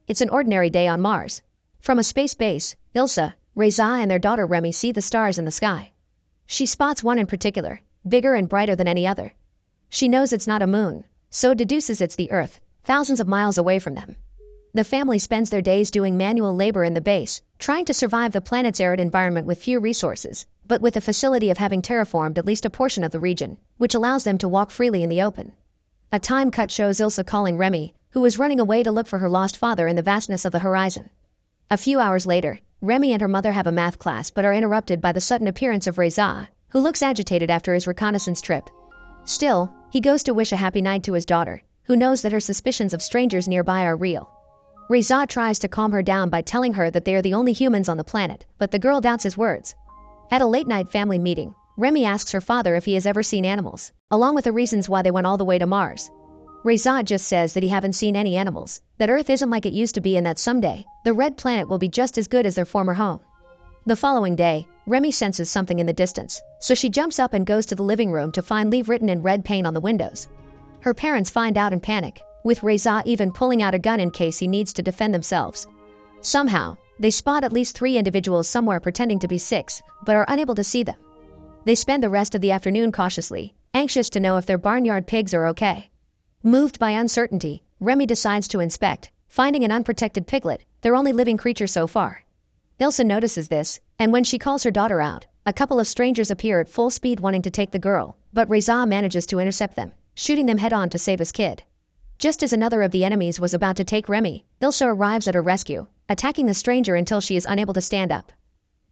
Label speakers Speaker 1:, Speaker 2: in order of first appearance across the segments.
Speaker 1: It's an ordinary day on Mars. From a space base, Ilsa, Reza and their daughter Remy see the stars in the sky. She spots one in particular, bigger and brighter than any other. She knows it's not a moon, so deduces it's the Earth, thousands of miles away from them. The family spends their days doing manual labor in the base, trying to survive the planet's arid environment with few resources, but with the facility of having terraformed at least a portion of the region, which allows them to walk freely in the open. A time cut shows Ilsa calling Remy, who is running away to look for her lost father in the vastness of the horizon. A few hours later, Remy and her mother have a math class but are interrupted by the sudden appearance of Reza, who looks agitated after his reconnaissance trip. Still, he goes to wish a happy night to his daughter, who knows that her suspicions of strangers nearby are real. Reza tries to calm her down by telling her that they are the only humans on the planet, but the girl doubts his words. At a late-night family meeting, Remy asks her father if he has ever seen animals, along with the reasons why they went all the way to Mars. Reza just says that he haven't seen any animals, that Earth isn't like it used to be and that someday, the red planet will be just as good as their former home. The following day, Remy senses something in the distance, so she jumps up and goes to the living room to find "Leave" written in red paint on the windows. Her parents find out and panic, with Reza even pulling out a gun in case he needs to defend themselves. Somehow, they spot at least 3 individuals somewhere pretending to be 6, but are unable to see them. They spend the rest of the afternoon cautiously, anxious to know if their barnyard pigs are okay. Moved by uncertainty, Remy decides to inspect, finding an unprotected piglet, their only living creature so far. Ilsa notices this, and when she calls her daughter out, a couple of strangers appear at full speed wanting to take the girl, but Reza manages to intercept them, shooting them head-on to save his kid. Just as another of the enemies was about to take Remy, Ilsa arrives at her rescue, attacking the stranger until she is unable to stand up.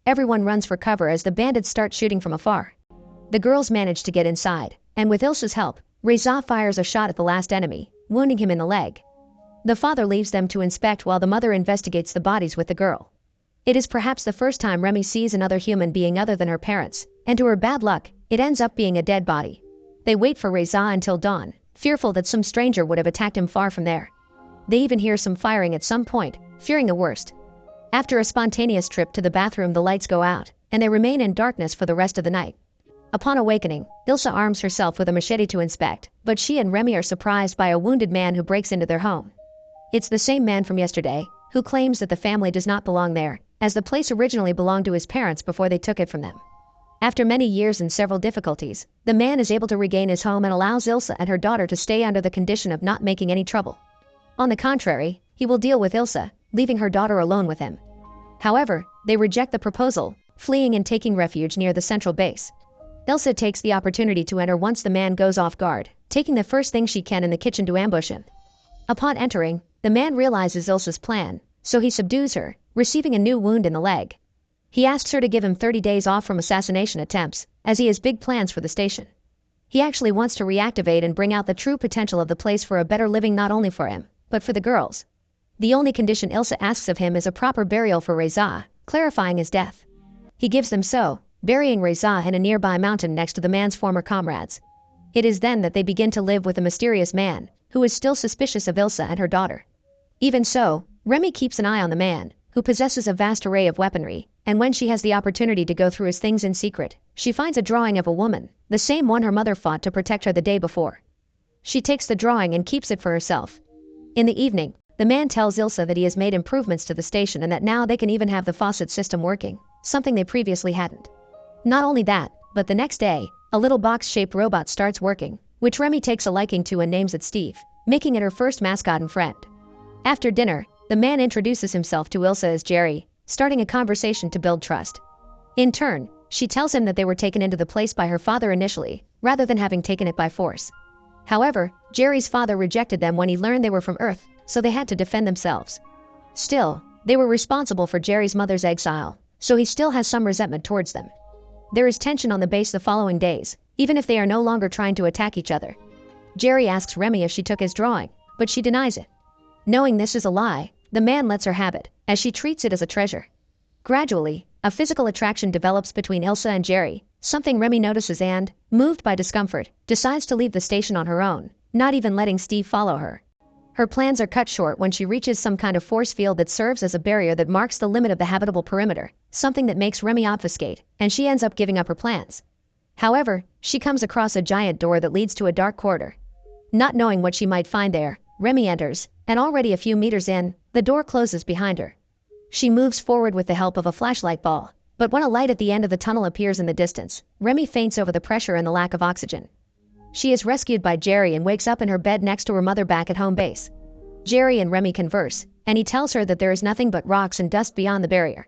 Speaker 1: Everyone runs for cover as the bandits start shooting from afar. The girls manage to get inside, and with Ilsa's help, Reza fires a shot at the last enemy, wounding him in the leg. The father leaves them to inspect while the mother investigates the bodies with the girl. It is perhaps the first time Remy sees another human being other than her parents, and to her bad luck, it ends up being a dead body. They wait for Reza until dawn, fearful that some stranger would have attacked him far from there. They even hear some firing at some point, fearing the worst. After a spontaneous trip to the bathroom, the lights go out, and they remain in darkness for the rest of the night. Upon awakening, Ilsa arms herself with a machete to inspect, but she and Remy are surprised by a wounded man who breaks into their home. It's the same man from yesterday, who claims that the family does not belong there, as the place originally belonged to his parents before they took it from them. After many years and several difficulties, the man is able to regain his home and allows Ilsa and her daughter to stay under the condition of not making any trouble. On the contrary, he will deal with Ilsa, leaving her daughter alone with him. However, they reject the proposal, fleeing and taking refuge near the central base. Ilsa takes the opportunity to enter once the man goes off guard, taking the first thing she can in the kitchen to ambush him. Upon entering, the man realizes Ilsa's plan, so he subdues her, receiving a new wound in the leg. He asks her to give him 30 days off from assassination attempts, as he has big plans for the station. He actually wants to reactivate and bring out the true potential of the place for a better living not only for him, but for the girls. The only condition Ilsa asks of him is a proper burial for Reza, clarifying his death. He gives them so, burying Reza in a nearby mountain next to the man's former comrades. It is then that they begin to live with a mysterious man, who is still suspicious of Ilsa and her daughter. Even so, Remy keeps an eye on the man, who possesses a vast array of weaponry, and when she has the opportunity to go through his things in secret, she finds a drawing of a woman, the same one her mother fought to protect her the day before. She takes the drawing and keeps it for herself. In the evening, the man tells Ilsa that he has made improvements to the station and that now they can even have the faucet system working, something they previously hadn't. Not only that, but the next day, a little box-shaped robot starts working, which Remy takes a liking to and names it Steve, making it her first mascot and friend. After dinner, the man introduces himself to Ilsa as Jerry, starting a conversation to build trust. In turn, she tells him that they were taken into the place by her father initially, rather than having taken it by force. However, Jerry's father rejected them when he learned they were from Earth, so they had to defend themselves. Still, they were responsible for Jerry's mother's exile, so he still has some resentment towards them. There is tension on the base the following days, even if they are no longer trying to attack each other. Jerry asks Remy if she took his drawing, but she denies it. Knowing this is a lie, the man lets her have it, as she treats it as a treasure. Gradually, a physical attraction develops between Ilsa and Jerry, something Remy notices and, moved by discomfort, decides to leave the station on her own, not even letting Steve follow her. Her plans are cut short when she reaches some kind of force field that serves as a barrier that marks the limit of the habitable perimeter, something that makes Remy obfuscate, and she ends up giving up her plans. However, she comes across a giant door that leads to a dark corridor. Not knowing what she might find there, Remy enters, and already a few meters in, the door closes behind her. She moves forward with the help of a flashlight ball, but when a light at the end of the tunnel appears in the distance, Remy faints over the pressure and the lack of oxygen. She is rescued by Jerry and wakes up in her bed next to her mother back at home base. Jerry and Remy converse, and he tells her that there is nothing but rocks and dust beyond the barrier.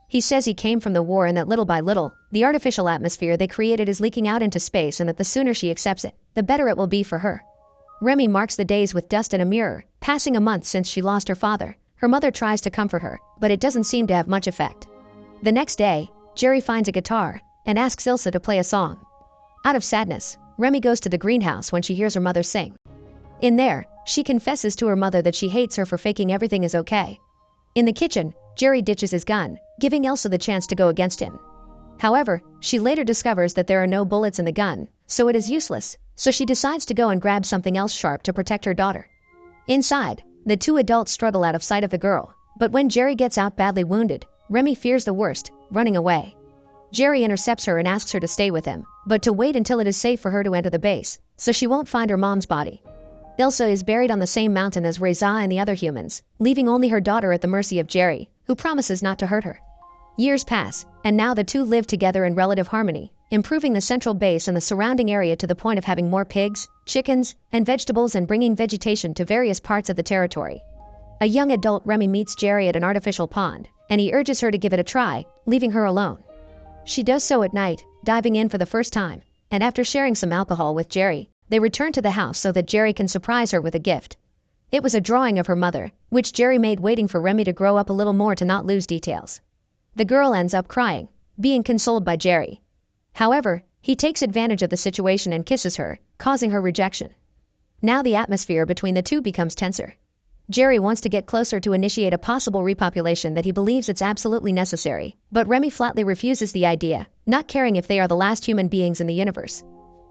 Speaker 1: He says he came from the war and that little by little, the artificial atmosphere they created is leaking out into space and that the sooner she accepts it, the better it will be for her. Remy marks the days with dust in a mirror, passing a month since she lost her father. Her mother tries to comfort her, but it doesn't seem to have much effect. The next day, Jerry finds a guitar and asks Ilsa to play a song. Out of sadness, Remy goes to the greenhouse when she hears her mother sing. In there, she confesses to her mother that she hates her for faking everything is okay. In the kitchen, Jerry ditches his gun, giving Ilsa the chance to go against him. However, she later discovers that there are no bullets in the gun, so it is useless, so she decides to go and grab something else sharp to protect her daughter. Inside, the two adults struggle out of sight of the girl, but when Jerry gets out badly wounded, Remy fears the worst, running away. Jerry intercepts her and asks her to stay with him, but to wait until it is safe for her to enter the base, so she won't find her mom's body. Ilsa is buried on the same mountain as Reza and the other humans, leaving only her daughter at the mercy of Jerry, who promises not to hurt her. Years pass, and now the two live together in relative harmony, improving the central base and the surrounding area to the point of having more pigs, chickens, and vegetables and bringing vegetation to various parts of the territory. A young adult Remy meets Jerry at an artificial pond, and he urges her to give it a try, leaving her alone. She does so at night, diving in for the first time, and after sharing some alcohol with Jerry, they return to the house so that Jerry can surprise her with a gift. It was a drawing of her mother, which Jerry made waiting for Remy to grow up a little more to not lose details. The girl ends up crying, being consoled by Jerry. However, he takes advantage of the situation and kisses her, causing her rejection. Now the atmosphere between the two becomes tenser. Jerry wants to get closer to initiate a possible repopulation that he believes it's absolutely necessary, but Remy flatly refuses the idea, not caring if they are the last human beings in the universe.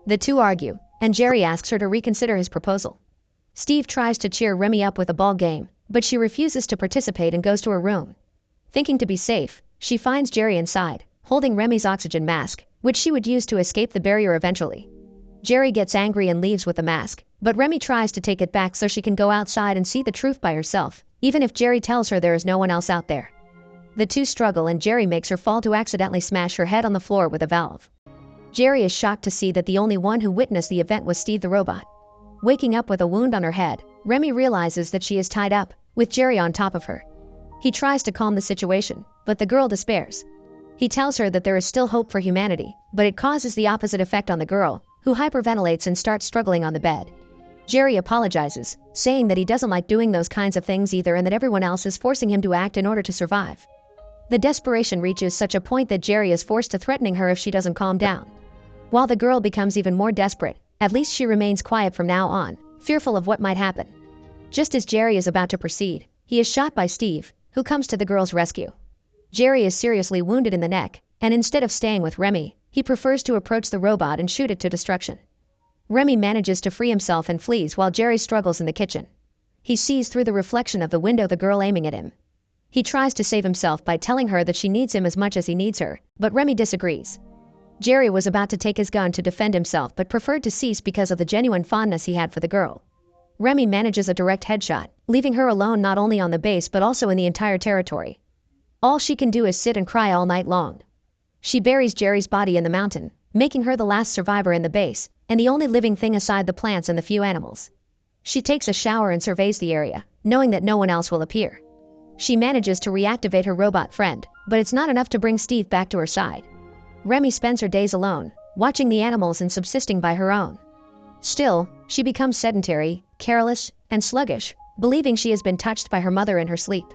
Speaker 1: The two argue, and Jerry asks her to reconsider his proposal. Steve tries to cheer Remy up with a ball game, but she refuses to participate and goes to her room. Thinking to be safe, she finds Jerry inside, holding Remy's oxygen mask, which she would use to escape the barrier eventually. Jerry gets angry and leaves with the mask, but Remy tries to take it back so she can go outside and see the truth by herself, even if Jerry tells her there is no one else out there. The two struggle and Jerry makes her fall to accidentally smash her head on the floor with a valve. Jerry is shocked to see that the only one who witnessed the event was Steve the robot. Waking up with a wound on her head, Remy realizes that she is tied up, with Jerry on top of her. He tries to calm the situation, but the girl despairs. He tells her that there is still hope for humanity, but it causes the opposite effect on the girl, who hyperventilates and starts struggling on the bed. Jerry apologizes, saying that he doesn't like doing those kinds of things either and that everyone else is forcing him to act in order to survive. The desperation reaches such a point that Jerry is forced to threatening her if she doesn't calm down. While the girl becomes even more desperate, at least she remains quiet from now on, fearful of what might happen. Just as Jerry is about to proceed, he is shot by Steve, who comes to the girl's rescue. Jerry is seriously wounded in the neck, and instead of staying with Remy, he prefers to approach the robot and shoot it to destruction. Remy manages to free himself and flees while Jerry struggles in the kitchen. He sees through the reflection of the window the girl aiming at him. He tries to save himself by telling her that she needs him as much as he needs her, but Remy disagrees. Jerry was about to take his gun to defend himself but preferred to cease because of the genuine fondness he had for the girl. Remy manages a direct headshot, leaving her alone not only on the base but also in the entire territory. All she can do is sit and cry all night long. She buries Jerry's body in the mountain, making her the last survivor in the base, and the only living thing aside the plants and the few animals. She takes a shower and surveys the area, knowing that no one else will appear. She manages to reactivate her robot friend, but it's not enough to bring Steve back to her side. Remy spends her days alone, watching the animals and subsisting by her own. Still, she becomes sedentary, careless, and sluggish, believing she has been touched by her mother in her sleep.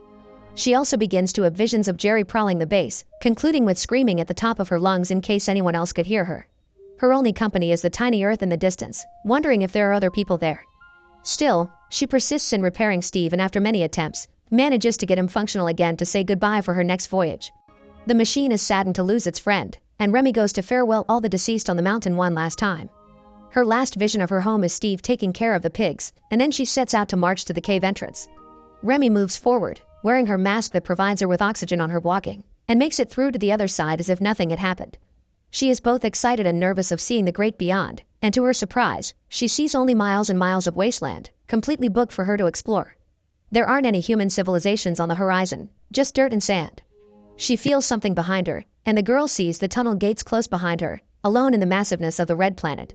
Speaker 1: She also begins to have visions of Jerry prowling the base, concluding with screaming at the top of her lungs in case anyone else could hear her. Her only company is the tiny earth in the distance, wondering if there are other people there. Still, she persists in repairing Steve and after many attempts, manages to get him functional again to say goodbye for her next voyage. The machine is saddened to lose its friend, and Remy goes to farewell all the deceased on the mountain one last time. Her last vision of her home is Steve taking care of the pigs, and then she sets out to march to the cave entrance. Remy moves forward, wearing her mask that provides her with oxygen on her walking, and makes it through to the other side as if nothing had happened. She is both excited and nervous of seeing the great beyond, and to her surprise, she sees only miles and miles of wasteland, completely booked for her to explore. There aren't any human civilizations on the horizon, just dirt and sand. She feels something behind her, and the girl sees the tunnel gates close behind her, alone in the massiveness of the red planet.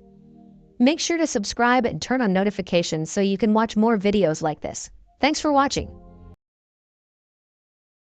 Speaker 1: Make sure to subscribe and turn on notifications so you can watch more videos like this. Thanks for watching.